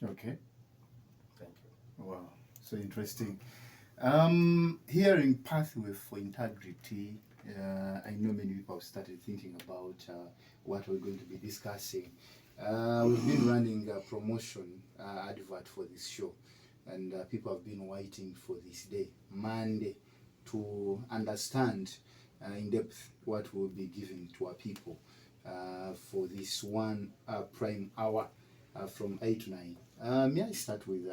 Okay. Thank you. Wow. So interesting. Hearing pathway for integrity, I know many people have started thinking about what we're going to be discussing. We've been running a promotion advert for this show, and people have been waiting for this day, Monday, to understand in depth what we'll be giving to our people for this one prime hour from 8 to 9. May I start with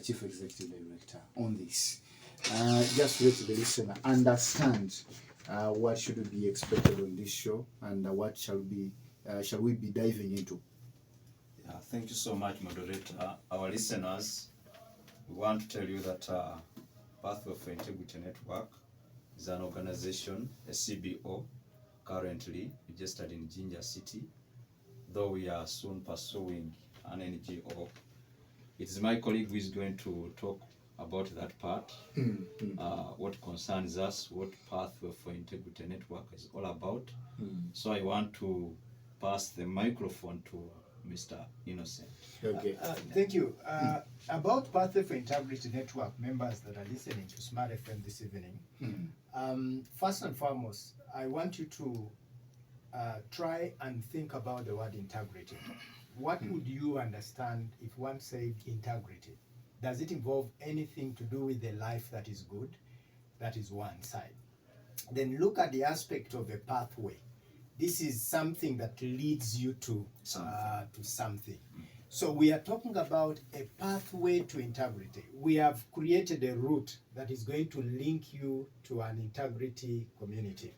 Chief Executive Director on this? Just to let the listener understand what should be expected on this show and what shall we be diving into? Yeah, thank you so much, moderator. Our listeners, we want to tell you that Pathway for Integrity Network is an organization, a CBO, currently registered in Jinja City, though we are soon pursuing an NGO. It is my colleague who is going to talk about that part, what concerns us, what Pathway for Integrity Network is all about. So I want to pass the microphone to Mr. Innocent. Okay. Thank you. About Pathway for Integrity Network members that are listening to Smart FM this evening, first and foremost, I want you to try and think about the word integrity. What would you understand if one said integrity? Does it involve anything to do with a life that is good? That is one side. Then look at the aspect of a pathway. This is something that leads you to something. So we are talking about a pathway to integrity. We have created a route that is going to link you to an integrity community.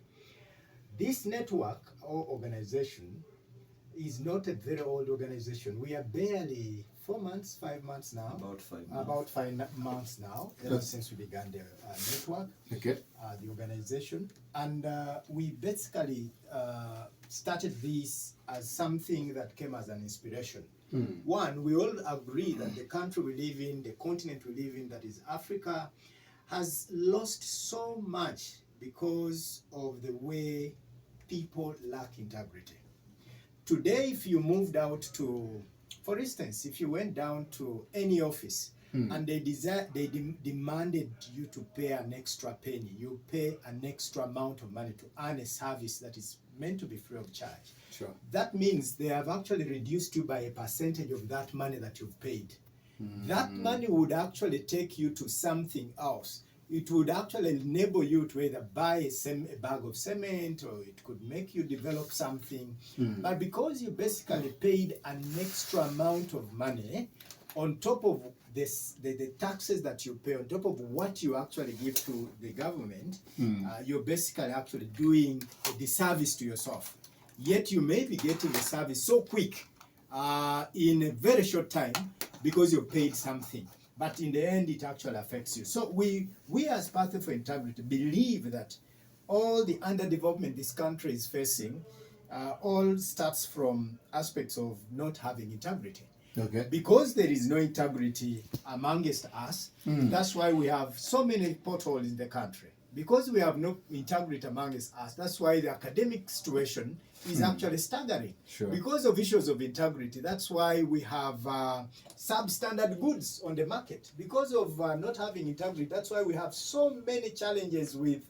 This network or organization is not a very old organization. We are barely 4 months, 5 months now. About 5 months. About 5 months now, ever since we began the network, Okay. the organization. And we basically started this as something that came as an inspiration. One, we all agree that the country we live in, the continent we live in, that is Africa, has lost so much because of the way people lack integrity. Today, if you moved out to, for instance, if you went down to any office and they demanded you to pay an extra penny, you pay an extra amount of money to earn a service that is meant to be free of charge. Sure. That means they have actually reduced you by a percentage of that money that you've paid. That money would actually take you to something else. It would actually enable you to either buy a bag of cement, or it could make you develop something. But because you basically paid an extra amount of money on top of this, the taxes that you pay, on top of what you actually give to the government, you're basically actually doing a disservice to yourself. Yet you may be getting the service so quick in a very short time because you paid something. But in the end, it actually affects you. So we as Pathway for Integrity believe that all the underdevelopment this country is facing all starts from aspects of not having integrity. Okay. Because there is no integrity amongst us, that's why we have so many potholes in the country. Because we have no integrity amongst us, that's why the academic situation is actually staggering. Sure. Because of issues of integrity, that's why we have substandard goods on the market. Because of not having integrity, that's why we have so many challenges with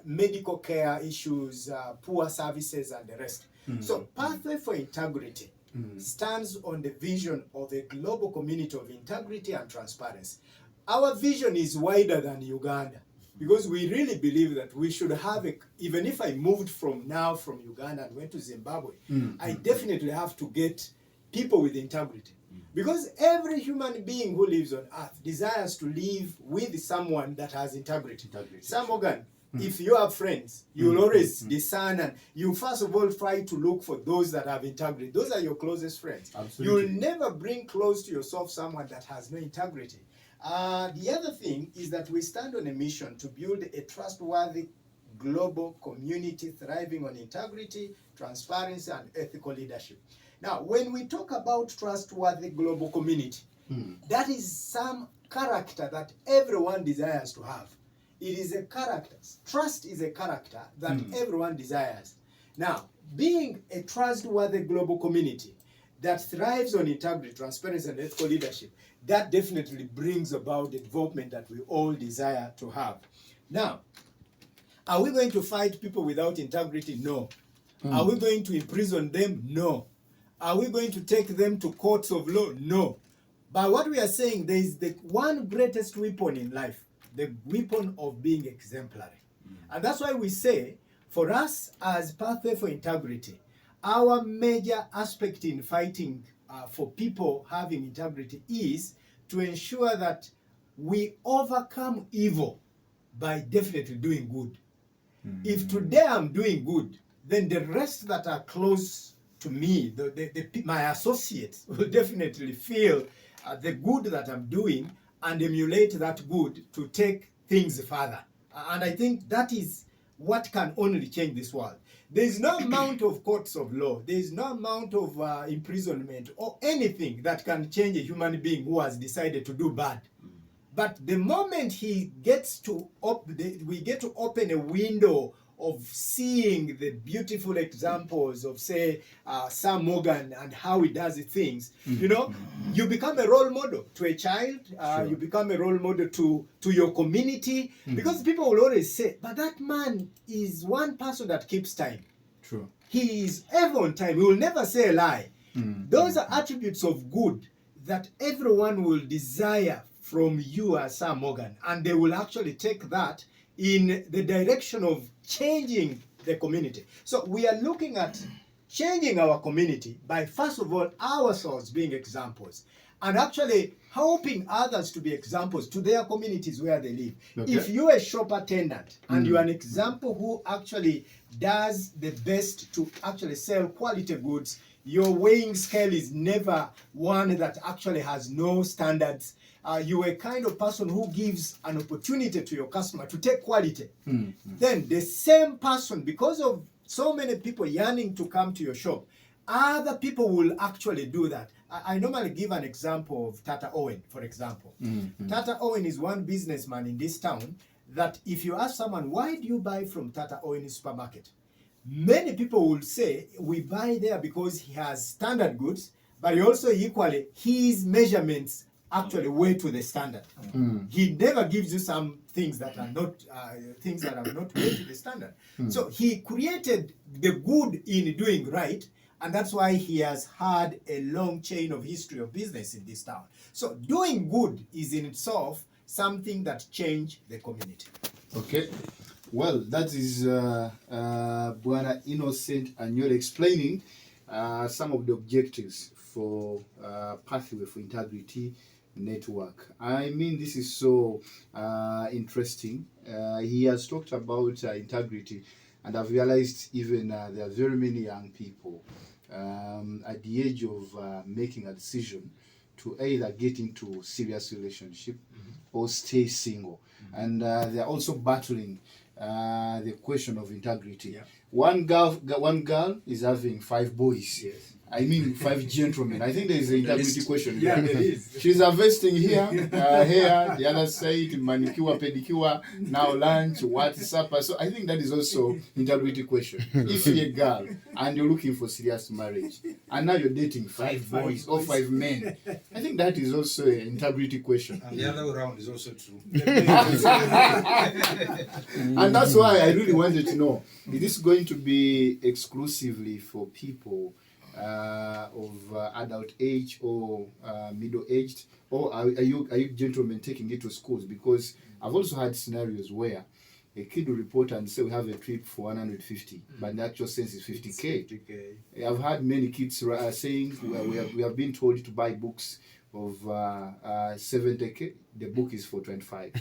medical care issues, poor services, and the rest. So Pathway for Integrity stands on the vision of a global community of integrity and transparency. Our vision is wider than Uganda, because we really believe that we should have even if I moved from Uganda and went to Zimbabwe, I definitely have to get people with integrity. Because every human being who lives on earth desires to live with someone that has integrity. Sam Morgan, if you have friends, you will always discern, and you first of all try to look for those that have integrity. Those are your closest friends. Absolutely. You'll never bring close to yourself someone that has no integrity. The other thing is that we stand on a mission to build a trustworthy global community thriving on integrity, transparency, and ethical leadership. Now, when we talk about trustworthy global community, that is some character that everyone desires to have. It is a character. Trust is a character that everyone desires. Now, being a trustworthy global community that thrives on integrity, transparency, and ethical leadership, that definitely brings about the development that we all desire to have. Now, are we going to fight people without integrity? No. Are we going to imprison them? No. Are we going to take them to courts of law? No. But what we are saying, there is the one greatest weapon in life, the weapon of being exemplary. And that's why we say, for us as Pathway for Integrity, our major aspect in fighting for people having integrity is to ensure that we overcome evil by definitely doing good. If today I'm doing good, then the rest that are close to me, my associates, will definitely feel the good that I'm doing and emulate that good to take things further. And I think that is what can only change this world. There is no amount of courts of law, there is no amount of imprisonment or anything that can change a human being who has decided to do bad. But the moment he gets to we get to open a window of seeing the beautiful examples of, say, Sam Morgan and how he does things, you know, you become a role model to a child, you become a role model to your community, because people will always say, but that man is one person that keeps time. True. He is ever on time. He will never say a lie. Those are attributes of good that everyone will desire from you as Sam Morgan, and they will actually take that in the direction of changing the community. So we are looking at changing our community by, first of all, ourselves being examples, and actually helping others to be examples to their communities where they live. Okay. If you're a shop attendant and you're an example who actually does the best to actually sell quality goods, your weighing scale is never one that actually has no standards. You're a kind of person who gives an opportunity to your customer to take quality. Then the same person, because of so many people yearning to come to your shop, other people will actually do that. I normally give an example of Tata Owen, for example. Tata Owen is one businessman in this town that if you ask someone, why do you buy from Tata Owen supermarket? Many people will say, we buy there because he has standard goods, but he also equally, his measurements actually weigh to the standard. He never gives you some things that are not weighed to the standard. So he created the good in doing right, and that's why he has had a long chain of history of business in this town. So doing good is in itself something that changed the community. Okay. Well, that is Bwana Innocent Anyole explaining some of the objectives for Pathway for Integrity Network. I mean, this is so interesting. He has talked about integrity, and I've realized even there are very many young people at the age of making a decision to either get into serious relationship or stay single, and they are also battling the question of integrity. One girl is having 5 boys. I mean 5 gentlemen. I think there is an integrity question. Yeah, there is. She's investing here, here, the other side, manicure, pedicure, now lunch, what supper. So I think that is also integrity question. If you're a girl and you're looking for serious marriage, and now you're dating 5 boys or 5 men, I think that is also an integrity question. And the other way around is also true. And that's why I really wanted to know, is this going to be exclusively for people of adult age or middle-aged, or are you gentlemen taking it to schools? Because I've also had scenarios where a kid will report and say we have a trip for 150, but the actual sense is 50K. I've had many kids saying we have been told to buy books of 70K. The book is for 25.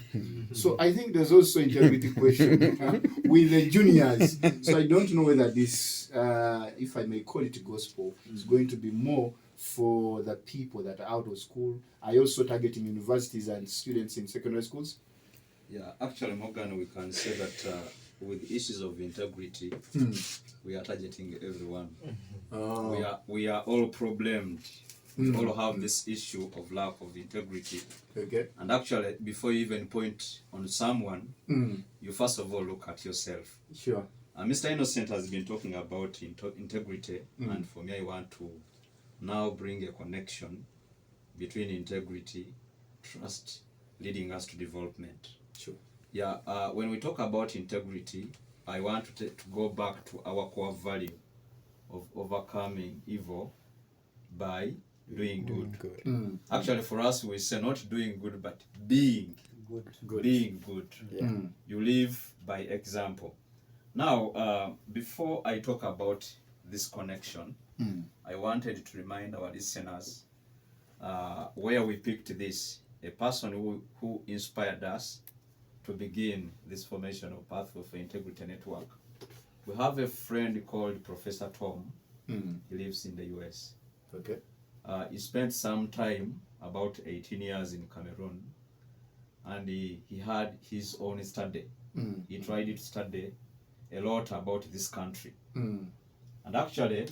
So I think there's also integrity question with the juniors. So I don't know whether this, if I may call it gospel, is going to be more for the people that are out of school. Are you also targeting universities and students in secondary schools? Yeah, actually, Morgan, we can say that with issues of integrity, we are targeting everyone. We are all problemed. We all have this issue of lack of integrity. Okay. And actually, before you even point on someone, you first of all look at yourself. Sure. Mr. Innocent has been talking about integrity, and for me, I want to now bring a connection between integrity, trust, leading us to development. Sure. Yeah, when we talk about integrity, I want to go back to our core value of overcoming evil by doing good. Good. Actually, for us, we say not doing good, but being Good. being good. Yeah. You live by example. Now, before I talk about this connection, I wanted to remind our listeners where we picked this. A person who inspired us to begin this formation of Pathway for Integrity Network. We have a friend called Professor Tom. He lives in the US. Okay. He spent some time, about 18 years in Cameroon, and he had his own study. He tried to study a lot about this country. And actually,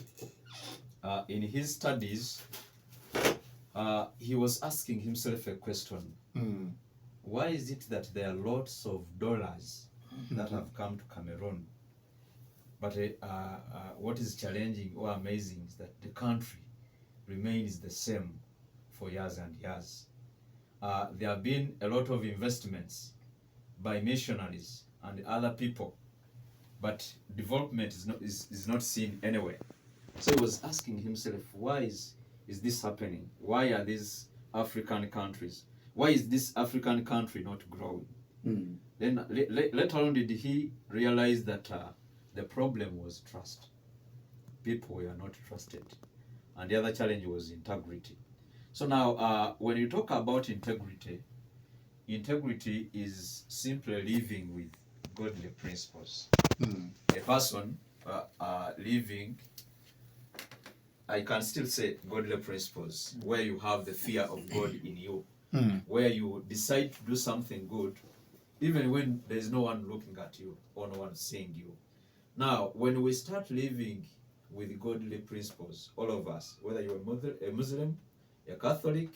in his studies, he was asking himself a question. Why is it that there are lots of dollars that have come to Cameroon? But what is challenging or amazing is that the country remains the same for years and years. There have been a lot of investments by missionaries and other people, but development is not seen anywhere. So he was asking himself, why is this happening? Why are these African countries? Why is this African country not growing? Then later on did he realize that the problem was trust. People were not trusted. And the other challenge was integrity. So now, when you talk about integrity, integrity is simply living with godly principles. A person living, I can still say godly principles, where you have the fear of God in you, where you decide to do something good, even when there is no one looking at you or no one seeing you. Now, when we start living with godly principles, all of us, whether you're a Muslim, a Catholic,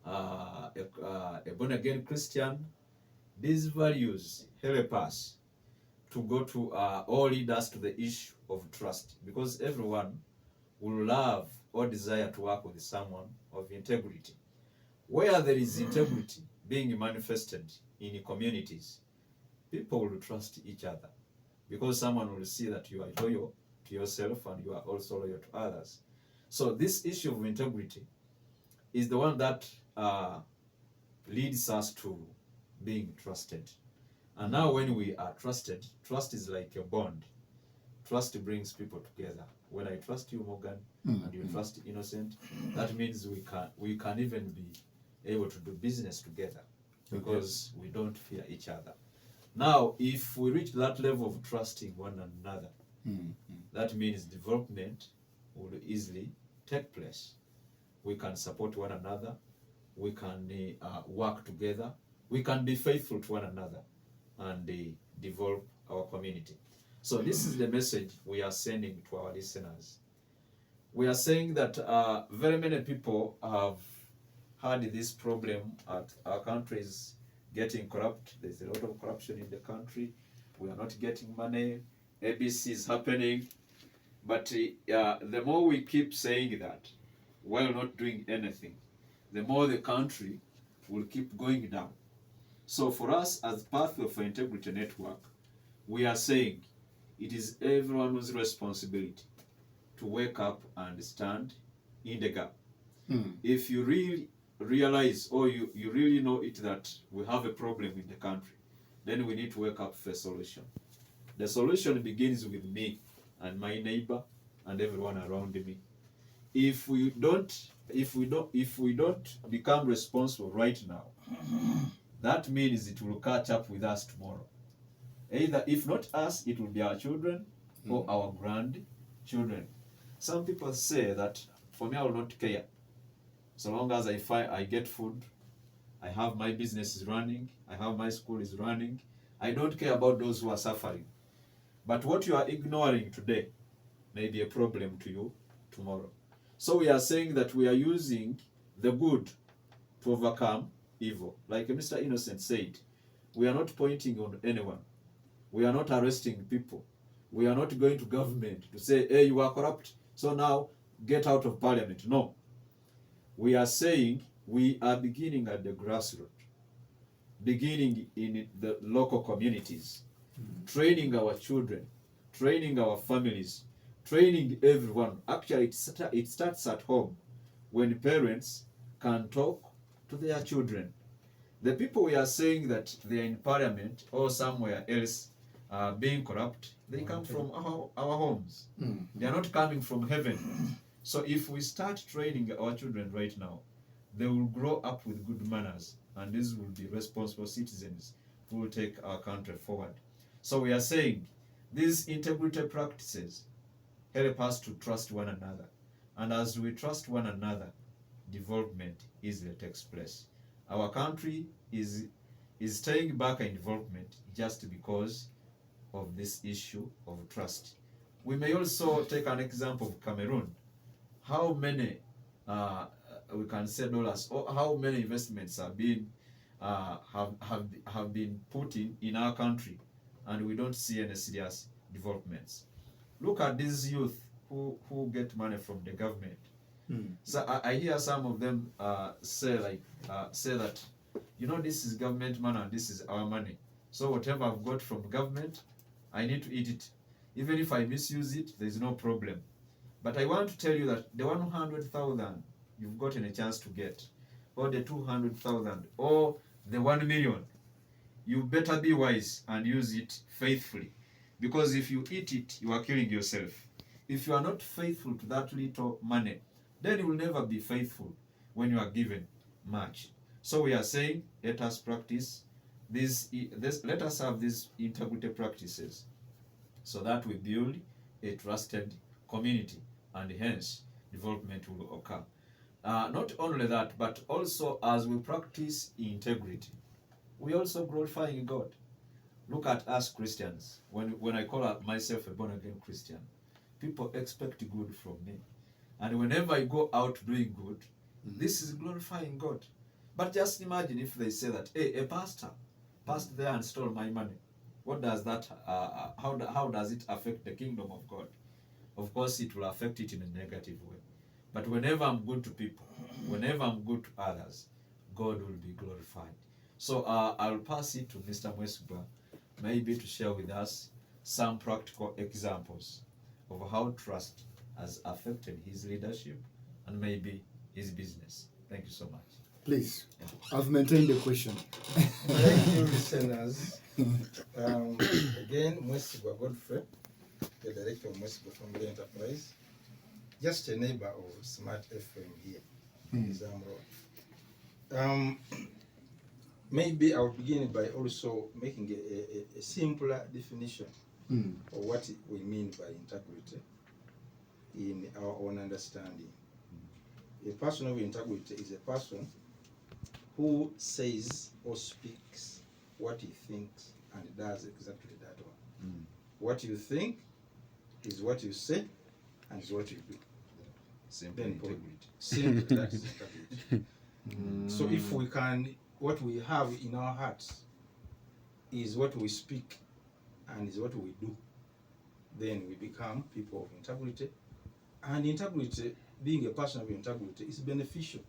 a born-again Christian, these values help us to go to or lead us to the issue of trust, because everyone will love or desire to work with someone of integrity. Where there is integrity being manifested in communities, people will trust each other, because someone will see that you are loyal to yourself and you are also loyal to others. So this issue of integrity is the one that leads us to being trusted. And now when we are trusted, trust is like a bond. Trust brings people together. When I trust you, Morgan, and you trust Innocent, that means we can even be able to do business together, because we don't fear each other. Now, if we reach that level of trusting one another, that means development will easily take place. We can support one another, we can work together, we can be faithful to one another, and develop our community. So this is the message we are sending to our listeners. We are saying that very many people have had this problem at our countries getting corrupt. There's a lot of corruption in the country. We are not getting money. ABC is happening. But the more we keep saying that, while not doing anything, the more the country will keep going down. So for us as Pathway for Integrity Network, we are saying it is everyone's responsibility to wake up and stand in the gap. If you really realize, or you really know it, that we have a problem in the country, then we need to wake up for a solution. The solution begins with me and my neighbor and everyone around me. If we don't become responsible right now, that means it will catch up with us tomorrow. Either, if not us, it will be our children or our grandchildren. Some people say that, for me, I will not care. So long as I get food, I have my business is running, I have my school is running, I don't care about those who are suffering. But what you are ignoring today may be a problem to you tomorrow. So we are saying that we are using the good to overcome evil. Like Mr. Innocent said, we are not pointing on anyone. We are not arresting people. We are not going to government to say, hey, you are corrupt, so now get out of parliament. No. We are saying we are beginning at the grassroots, beginning in the local communities, training our children, training our families, training everyone. Actually, it starts at home when parents can talk to their children. The people we are saying that they are in parliament or somewhere else being corrupt, they come from our homes. They are not coming from heaven. So if we start training our children right now, they will grow up with good manners, and these will be responsible citizens who will take our country forward. So we are saying these integrity practices help us to trust one another. And as we trust one another, development easily takes place. Our country is staying back in development just because of this issue of trust. We may also take an example of Cameroon. How many we can say dollars, or how many investments have been put in our country, and we don't see any serious developments. Look at these youth who get money from the government. So I hear some of them say that, you know, this is government money and this is our money. So whatever I've got from government, I need to eat it. Even if I misuse it, there's no problem. But I want to tell you that the 100,000 you've gotten a chance to get, or the 200,000, or the 1 million, you better be wise and use it faithfully. Because if you eat it, you are killing yourself. If you are not faithful to that little money, then you will never be faithful when you are given much. So we are saying, let us practice let us have these integrity practices so that we build a trusted community, and hence development will occur. Not only that, but also as we practice integrity, we also glorifying God. Look at us Christians. When I call myself a born-again Christian, people expect good from me. And whenever I go out doing good, this is glorifying God. But just imagine if they say that, hey, a pastor passed there and stole my money. What does that, how does it affect the kingdom of God? Of course, it will affect it in a negative way. But whenever I'm good to people, whenever I'm good to others, God will be glorified. So I'll pass it to Mr. Mwesigwa, maybe to share with us some practical examples of how trust has affected his leadership and maybe his business. Thank you so much. Please, I've maintained the question. Thank you, listeners. Again, Mwesigwa Godfrey, the director of Mwesigwa Family Enterprise, just a neighbor of Smart FM here in Zam Road. Maybe I'll begin by also making a simpler definition of what we mean by integrity in our own understanding. A person of integrity is a person who says or speaks what he thinks and does exactly that one. What you think is what you say and is what you do. Simple integrity. Simple, that is integrity. So if we can, what we have in our hearts is what we speak and is what we do, then we become people of integrity. And integrity, being a person of integrity, is beneficial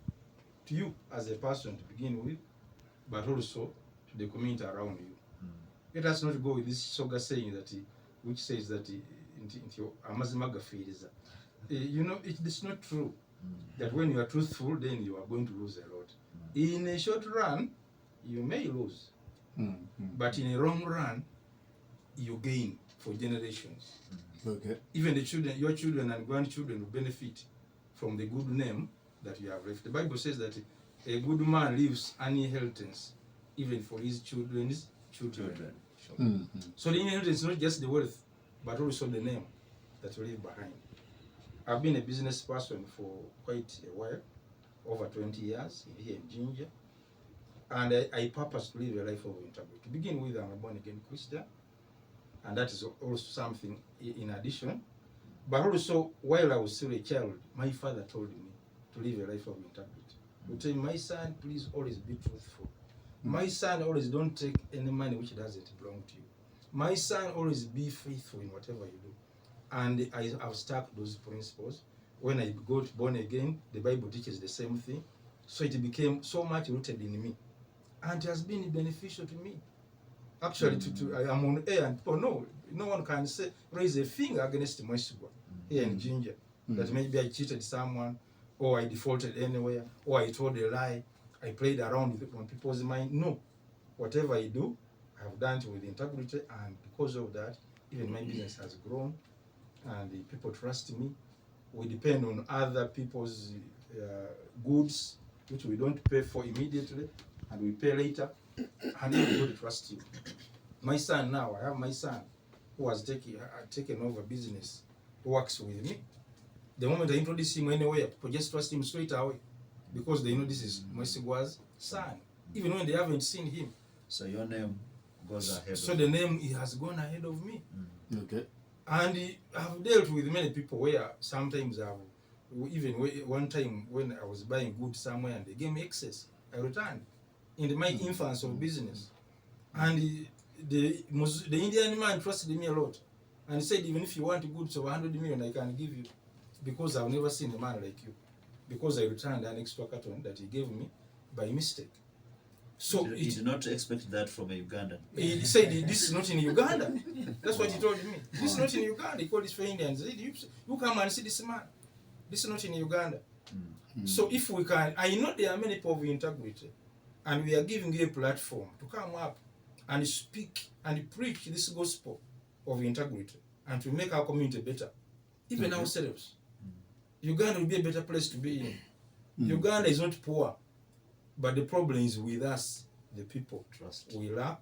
to you as a person to begin with, but also to the community around you. Let us not go with this soga saying that, which says that you know, it's not true that when you are truthful, then you are going to lose a lot. In a short run, you may lose, but in a long run, you gain for generations. Okay. Even the children, your children and grandchildren will benefit from the good name that you have left. The Bible says that a good man leaves an inheritance even for his children's children. So the inheritance is not just the wealth, but also the name that you leave behind. I've been a business person for quite a while, over 20 years here in Ginger, and I purpose to live a life of integrity. To begin with, I'm a born-again Christian, and that is also something in addition. But also, while I was still a child, my father told me to live a life of integrity. He would tell me, my son, please always be truthful. My son, always don't take any money which doesn't belong to you. My son, always be faithful in whatever you do. And I've stuck those principles. when I got born again, the Bible teaches the same thing. So it became so much rooted in me. And it has been beneficial to me. Actually, I'm on air and people know, no one can say, raise a finger against Mwesigwa here in Ginger, that maybe I cheated someone, or I defaulted anywhere, or I told a lie, I played around with it on people's mind. No. Whatever I do, I have done it with integrity, and because of that, even my business has grown, and the people trust me. We depend on other people's goods, which we don't pay for immediately, and we pay later, and everybody trusts you. My son now, I have my son who has taken over business, who works with me. The moment I introduce him anywhere, people just trust him straight away, because they know this is Mwesigwa's son, even when they haven't seen him. So your name goes ahead. So the name has gone ahead of me. Okay. And I've dealt with many people where sometimes even one time when I was buying goods somewhere and they gave me excess, I returned in my infancy of business. And the Indian man trusted me a lot. And he said, even if you want goods of 100 million, I can give you, because I've never seen a man like you. Because I returned an extra carton that he gave me by mistake. So he did not expect that from a Ugandan. He said, this is not in Uganda. That's what he told me. This is not in Uganda. He called his friend and said, you come and see this man. This is not in Uganda. So if we can, I know there are many people of integrity, and we are giving you a platform to come up and speak and preach this gospel of integrity and to make our community better, even ourselves. Uganda will be a better place to be in. Uganda is not poor, but the problem is with us, the people. Trust. We lack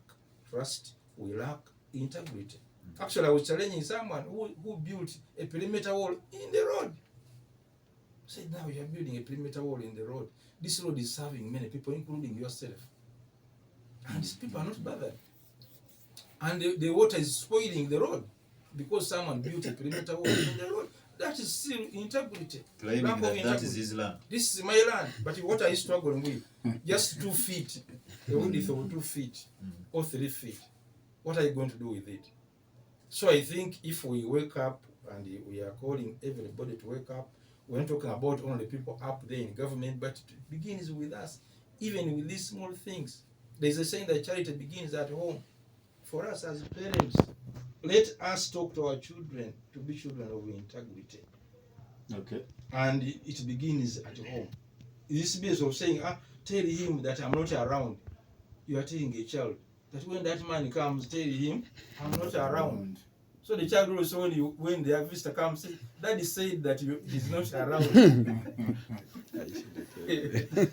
trust, we lack integrity. Actually, I was challenging someone who built a perimeter wall in the road. Said, now you are building a perimeter wall in the road. This road is serving many people, including yourself. And these people are not bothered. And the water is spoiling the road because someone built a perimeter wall in the road. That is still integrity. Claiming that is his land. This is my land, but what are you struggling with? Just 2 feet, a width of 2 feet or 3 feet. What are you going to do with it? So I think if we wake up, and we are calling everybody to wake up, we're not talking about only people up there in government, but it begins with us, even with these small things. There's a saying that charity begins at home. For us as parents, let us talk to our children to be children of integrity. Okay. And it begins at home. This business of saying, tell him that I'm not around. You are telling a child that when that man comes, tell him I'm not around. So the child also, when the visitor comes, say, Daddy said that he's not around.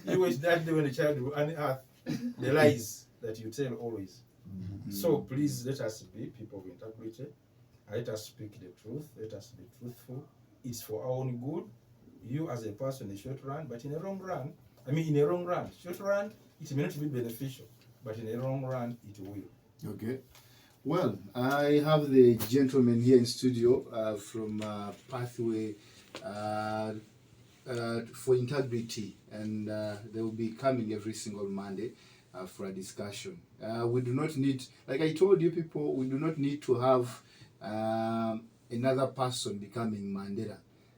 You wish that day when the child will unearth the lies that you tell always. So please let us be people of integrity. Let us speak the truth. Let us be truthful. It's for our own good. You as a person in the short run, but in the long run, short run, it may not be beneficial, but in the long run, it will. Okay. Well, I have the gentleman here in studio from Pathway for Integrity, and they will be coming every single Monday for a discussion. We do not need, like I told you people, we do not need to have another person becoming Mandela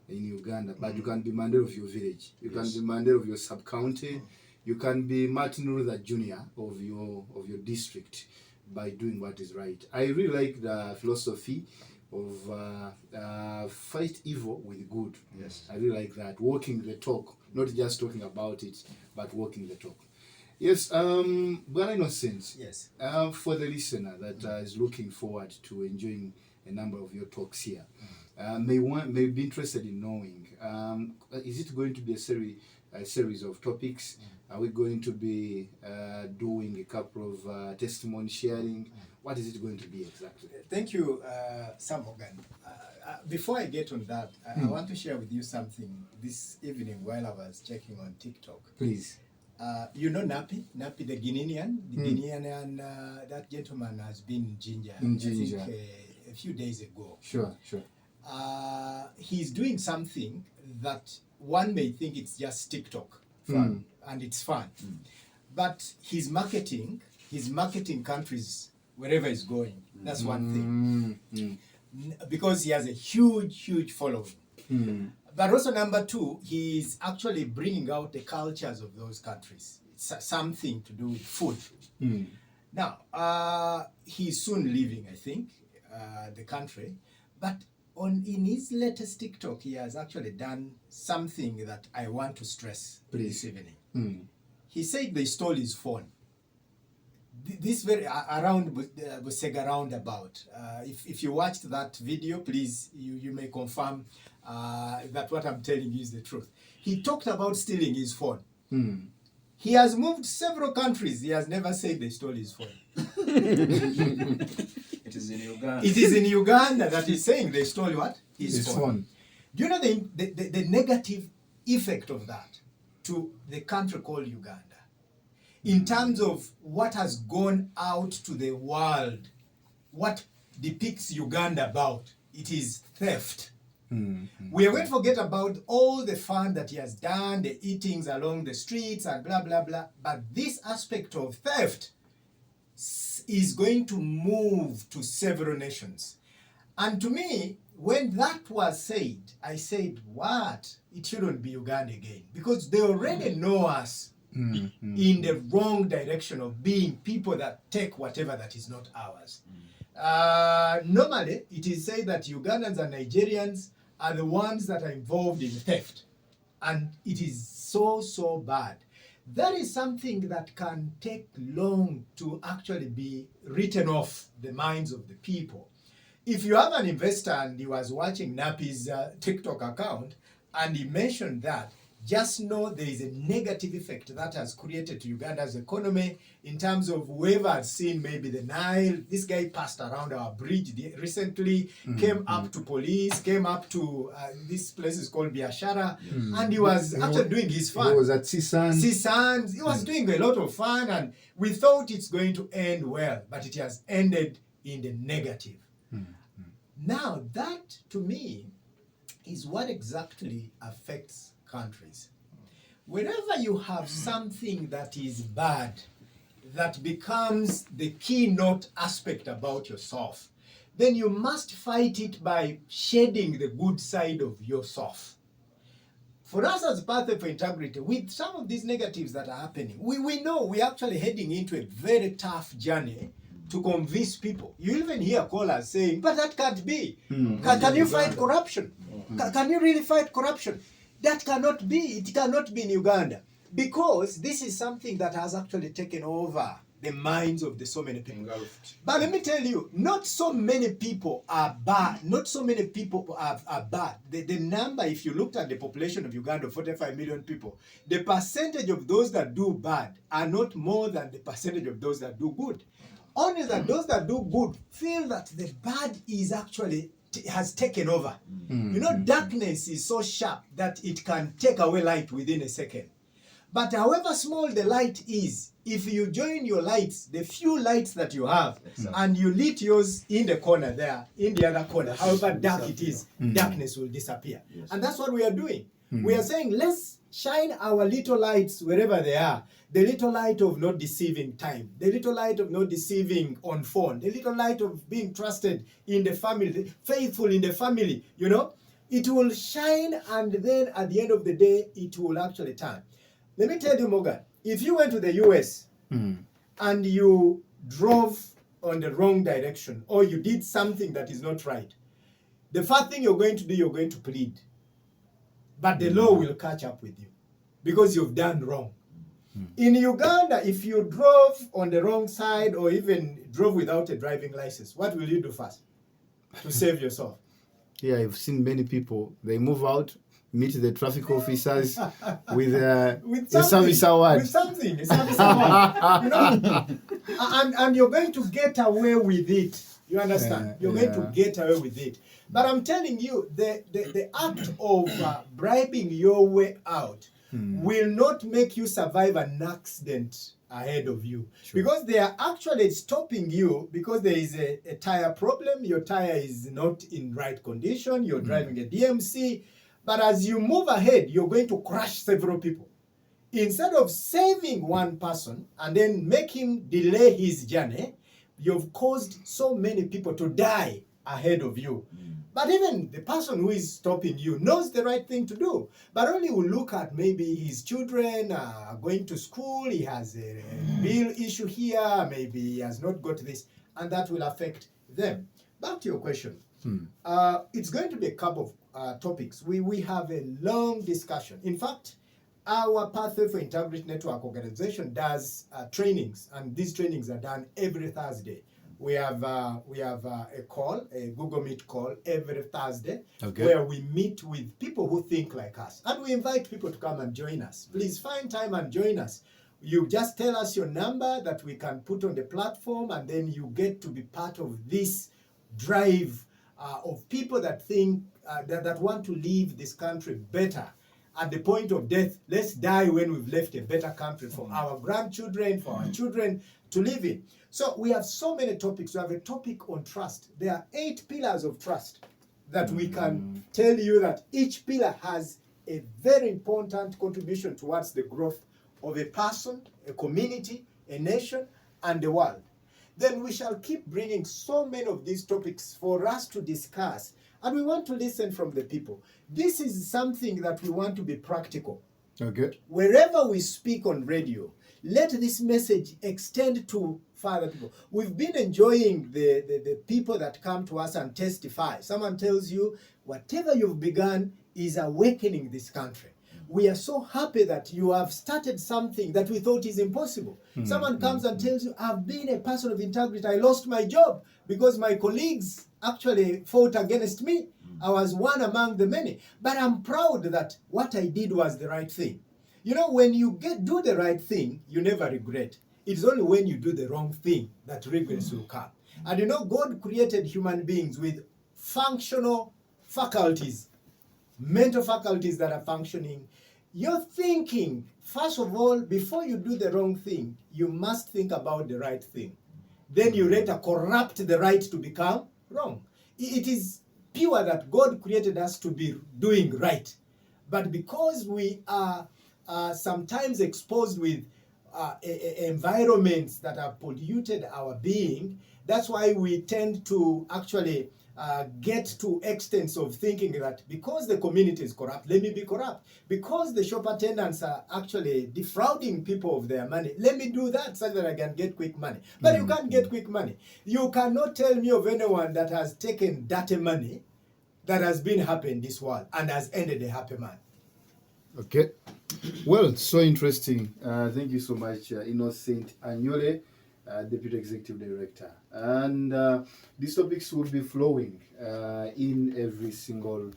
in Uganda, but you can be Mandela of your village, you can be Mandela of your sub-county, you can be Martin Luther Jr. of your district by doing what is right. I really like the philosophy of fight evil with good. Yes. I really like that. Walking the talk, not just talking about it, but walking the talk. Yes, Bwana Innocent. Yes. For the listener that is looking forward to enjoying a number of your talks here, may be interested in knowing, is it going to be a series of topics? Are we going to be doing a couple of testimony sharing? What is it going to be exactly? Thank you, Sam Morgan. Before I get on that, I want to share with you something this evening while I was checking on TikTok. Please. You know Napi the Guinean? The Guinean, and that gentleman has been in Ginger, I think, a few days ago. Sure. He's doing something that one may think it's just TikTok fun, and it's fun. But he's marketing countries wherever he's going. That's one thing. Because he has a huge following. But also number two, he's actually bringing out the cultures of those countries. It's something to do with food. Now, he's soon leaving, I think, the country. But in his latest TikTok, he has actually done something that I want to stress this evening. He said they stole his phone. This very around Busega roundabout. If you watched that video, please you may confirm that what I'm telling you is the truth. He talked about stealing his phone. He has moved several countries. He has never said they stole his phone. It is in Uganda. It is in Uganda that he's saying they stole what? His phone. Do you know the negative effect of that to the country called Uganda? In terms of what has gone out to the world, what depicts Uganda about, it is theft. We are going to forget about all the fun that he has done, the eatings along the streets and blah, blah, blah. But this aspect of theft is going to move to several nations. And to me, when that was said, I said, what? It shouldn't be Uganda again. Because they already know us in the wrong direction of being people that take whatever that is not ours. Normally, it is said that Ugandans and Nigerians are the ones that are involved in theft. And it is so bad. That is something that can take long to actually be written off the minds of the people. If you have an investor and he was watching Napi's TikTok account and he mentioned that, just know there is a negative effect that has created to Uganda's economy in terms of whoever has seen maybe the Nile. This guy passed around our bridge recently, came up to police, came up to this place is called Biashara, and he was actually doing his fun. He was at Sisan. He was doing a lot of fun, and we thought it's going to end well, but it has ended in the negative. Now, that to me is what exactly affects countries. Whenever you have something that is bad, that becomes the keynote aspect about yourself, then you must fight it by shedding the good side of yourself. For us as Pathway for Integrity, with some of these negatives that are happening, we know we're actually heading into a very tough journey to convince people. You even hear callers saying, but that can't be. Can you fight corruption? Can you really fight corruption? That cannot be. It cannot be in Uganda. Because this is something that has actually taken over the minds of so many people. But let me tell you, not so many people are bad. Not so many people are bad. The number, if you looked at the population of Uganda, 45 million people, the percentage of those that do bad are not more than the percentage of those that do good. Only that those that do good feel that the bad is actually has taken over. You know, darkness is so sharp that it can take away light within a second. But however small the light is, if you join your lights, the few lights that you have, and you lit yours in the corner there, in the other corner, however dark it is, darkness will disappear. And that's what we are doing. We are saying, let's shine our little lights wherever they are. The little light of not deceiving time, the little light of not deceiving on phone, the little light of being trusted in the family, faithful in the family, you know, it will shine, and then at the end of the day, it will actually turn. Let me tell you, Morgan, if you went to the US and you drove on the wrong direction, or you did something that is not right, the first thing you're going to do, you're going to plead. But the law will catch up with you because you've done wrong. In Uganda, if you drove on the wrong side or even drove without a driving license, what will you do first to save yourself? Yeah, I've seen many people, they move out, meet the traffic officers with a service award. With something, a service award. You know? And you're going to get away with it. You understand? You're going to get away with it. But I'm telling you, the act of bribing your way out will not make you survive an accident ahead of you. Sure. Because they are actually stopping you because there is a tire problem. Your tire is not in right condition. You're driving a DMC. But as you move ahead, you're going to crush several people. Instead of saving one person and then make him delay his journey, you've caused so many people to die ahead of you. But even the person who is stopping you knows the right thing to do, but only will look at maybe his children are going to school, he has a bill issue here, maybe he has not got this, and that will affect them. Back to your question. It's going to be a couple of topics. We have a long discussion. In fact, our Pathway for Integrity Network organization does trainings, and these trainings are done every Thursday. We have a call, a Google Meet call every Thursday, where we meet with people who think like us, and we invite people to come and join us. Please find time and join us. You just tell us your number that we can put on the platform, and then you get to be part of this drive of people that think that want to leave this country better. At the point of death, let's die when we've left a better country for our grandchildren, for our children to live in. So we have so many topics. We have a topic on trust. There are 8 pillars of trust that we can tell you that each pillar has a very important contribution towards the growth of a person, a community, a nation, and the world. Then we shall keep bringing so many of these topics for us to discuss, and we want to listen from the people. This is something that we want to be practical. Okay. Wherever we speak on radio, let this message extend to further people. We've been enjoying the people that come to us and testify. Someone tells you, whatever you've begun is awakening this country. We are so happy that you have started something that we thought is impossible. Someone comes and tells you, I've been a person of integrity. I lost my job because my colleagues actually fought against me. I was one among the many. But I'm proud that what I did was the right thing. You know, when you do the right thing, you never regret. It's only when you do the wrong thing that regrets will come. And you know, God created human beings with functional faculties, mental faculties that are functioning. You're thinking, first of all, before you do the wrong thing, you must think about the right thing. Then you later corrupt the right to become wrong. It is pure that God created us to be doing right. But because we are sometimes exposed with environments that have polluted our being, that's why we tend to actually get to extents of thinking that because the community is corrupt, let me be corrupt. Because the shop attendants are actually defrauding people of their money, let me do that so that I can get quick money. But you can't get quick money. You cannot tell me of anyone that has taken dirty money that has been happy in this world and has ended a happy man. Okay. Well, so interesting. Thank you so much, Innocent Anyole, Deputy Executive Director. And these topics will be flowing in every single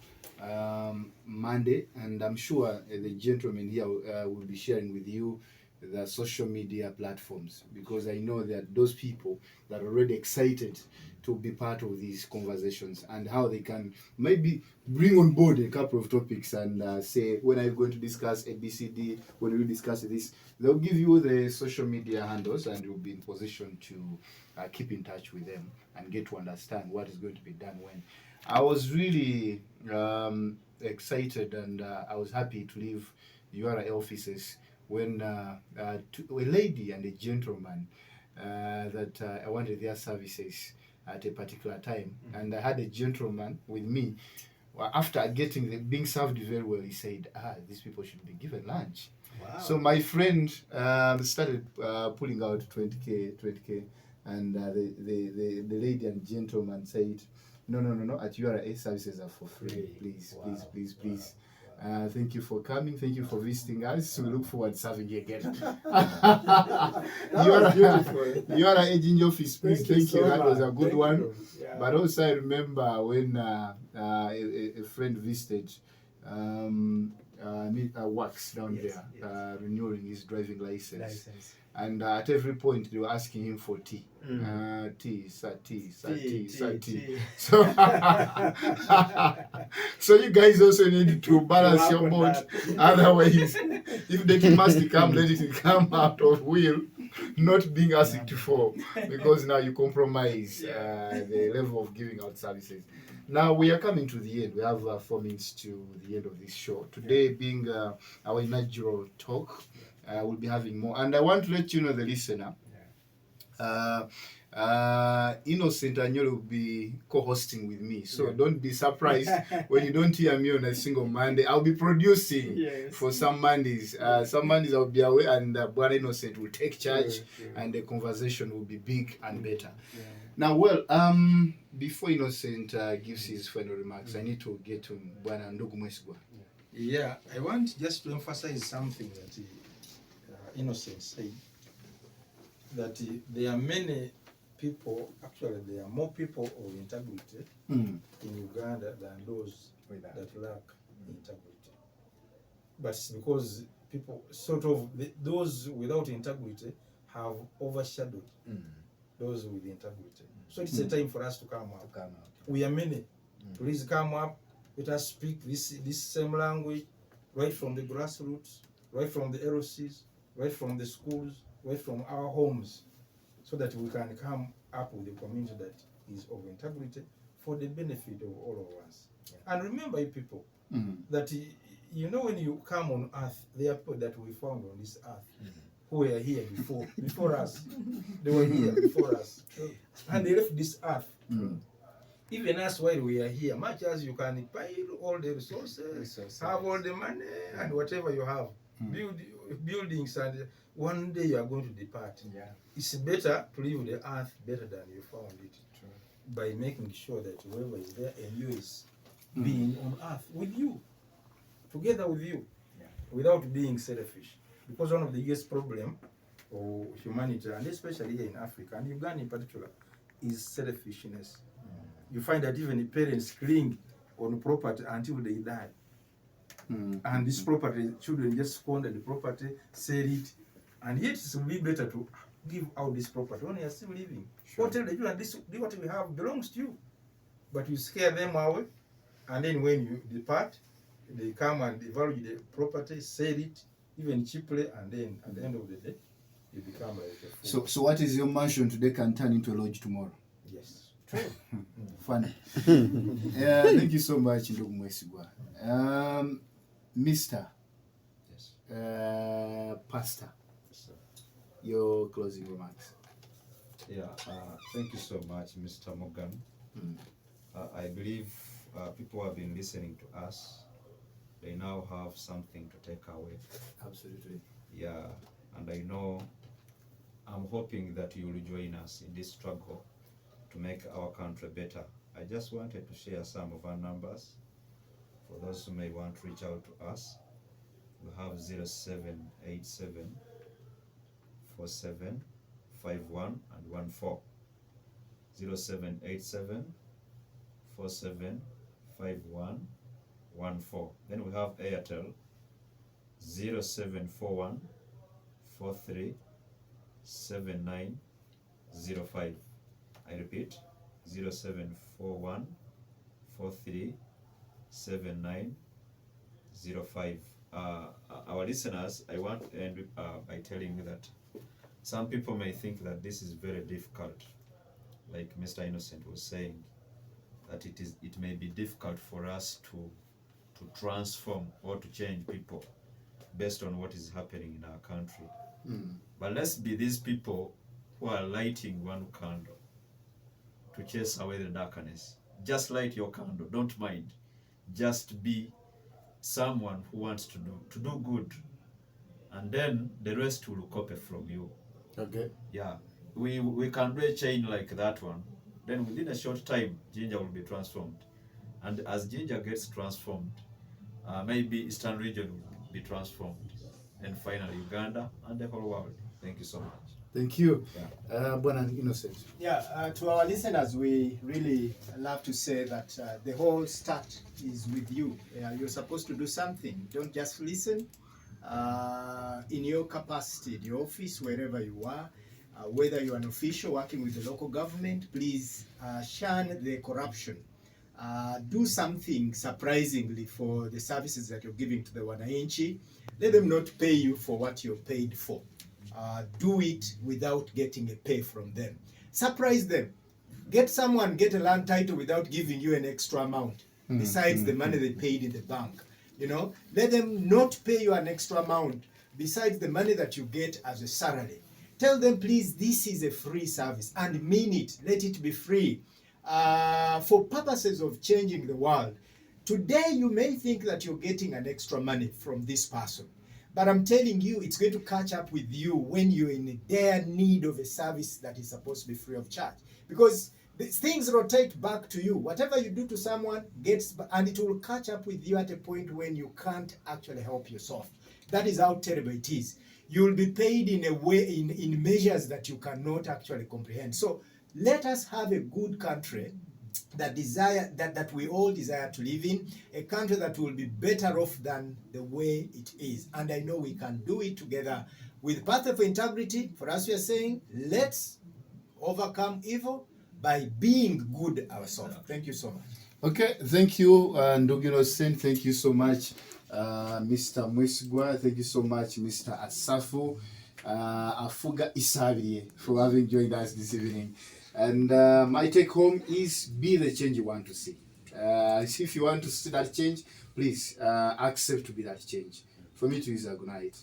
Monday. And I'm sure the gentlemen here will be sharing with you the social media platforms, because I know that those people that are already excited to be part of these conversations and how they can maybe bring on board a couple of topics and say, when are you going to discuss ABCD, when we discuss this, they'll give you the social media handles and you'll be in position to keep in touch with them and get to understand what is going to be done when. I was really excited and I was happy to leave URA offices when a lady and a gentleman that I wanted their services at a particular time, and I had a gentleman with me. Well, after being served very well, he said, these people should be given lunch. Wow. So my friend started pulling out 20K, and the lady and gentleman said, no, at URA services are for free. Please, Wow. please. Thank you for coming. Thank you for visiting us. We look forward to serving you again. You are aging office, please. Thank you. That was a good one. Yeah. But also I remember when a friend visited Wax down Yes, there, renewing his driving license. And at every point they were asking him for tea. Tea. So, so you guys also need to balance your boat. Otherwise, if the tea must come, let it come out of will, not being asked for, because now you compromise the level of giving out services. Now we are coming to the end. We have 4 minutes to the end of this show. Today being our inaugural talk. We'll be having more. And I want to let you know, the listener, Innocent Anyolo will be co-hosting with me, so don't be surprised when you don't hear me on a single Monday. I'll be producing for some Mondays. Some Mondays I'll be away, and Bwana Innocent will take charge, and the conversation will be big and better. Now, well, before Innocent gives his final remarks, I need to get to Bwana Ndugu Mwesigwa. Yeah, I want just to emphasize something that Innocent said, that there are many people, actually there are more people of integrity in Uganda than those that lack integrity. But it's because people sort of, those without integrity have overshadowed those with integrity. So it's a time for us to come up. We are many. Please come up. Let us speak this same language, right from the grassroots, right from the LCs, right from the schools, right from our homes, so that we can come up with a community that is of integrity for the benefit of all of us. And remember, you people, that you know when you come on earth, there are people that we found on this earth who were here before us. They were here before us. And they left this earth. Even us while we are here, much as you can pile all the resources, have all the money and whatever you have, build buildings, and one day you are going to depart. It's better to leave the earth better than you found it, by making sure that whoever is there enjoys being on earth with you, together with you, without being selfish. Because one of the biggest problem of humanity, and especially here in Africa, and Uganda in particular, is selfishness. You find that even the parents cling on property until they die. And this property, children just squander the property, sell it, and yet it will be better to give out this property when you are still living. Or tell the children, this what we have belongs to you. But you scare them away, and then when you depart, they come and value the property, sell it, even cheaply, and then at the end of the day, you become like a fool. So what is your mansion today can turn into a lodge tomorrow? Yes. True. Funny. Thank you so much, Ndugu Mwesigwa. Mr. Pastor, your closing remarks. Thank you so much, Mr. Morgan. I believe people have been listening to us. They now have something to take away. Absolutely. Yeah, and I'm hoping that you will join us in this struggle to make our country better. I just wanted to share some of our numbers for those who may want to reach out to us. We have 0787 47 51 and 14. 0787 47 51 14. Then we have Airtel 0741 43 7905. I repeat, 0741 43 7905. Our listeners, I want to end by telling you that some people may think that this is very difficult, like Mr. Innocent was saying, that it may be difficult for us to transform or to change people based on what is happening in our country. But let's be these people who are lighting one candle to chase away the darkness. Just light your candle, don't mind. Just be someone who wants to do good, and then the rest will copy from you. Okay. Yeah, we can do a chain like that one. Then within a short time, Ginger will be transformed, and as Ginger gets transformed, maybe Eastern region will be transformed, and finally Uganda and the whole world. Thank you so much. Thank you. Bwana Innocent. To our listeners, we really love to say that the whole start is with you. You're supposed to do something. Don't just listen. In your capacity, in your office, wherever you are, whether you're an official working with the local government, please shun the corruption. Do something surprisingly for the services that you're giving to the wananchi. Let them not pay you for what you're paid for. Do it without getting a pay from them. Surprise them. Get a land title without giving you an extra amount besides the money they paid in the bank. Let them not pay you an extra amount besides the money that you get as a salary. Tell them, please, this is a free service, and mean it. Let it be free. For purposes of changing the world. Today, you may think that you're getting an extra money from this person, but I'm telling you, it's going to catch up with you when you're in dire need of a service that is supposed to be free of charge. Because things rotate back to you. Whatever you do to someone gets, and it will catch up with you at a point when you can't actually help yourself. That is how terrible it is. You will be paid in a way, in measures that you cannot actually comprehend. So let us have a good country that we all desire to live in, a country that will be better off than the way it is. And I know we can do it together with Path of Integrity. For us, we are saying, let's overcome evil by being good ourselves. Thank you so much. Okay, thank you, Ndugino Sen. Thank you so much, Mr. Mwesigwa. Thank you so much, Mr. Asafu Afuga Isabie, for having joined us this evening. And my take home is be the change you want to see. If you want to see that change, please accept to be that change. For me to use a good night.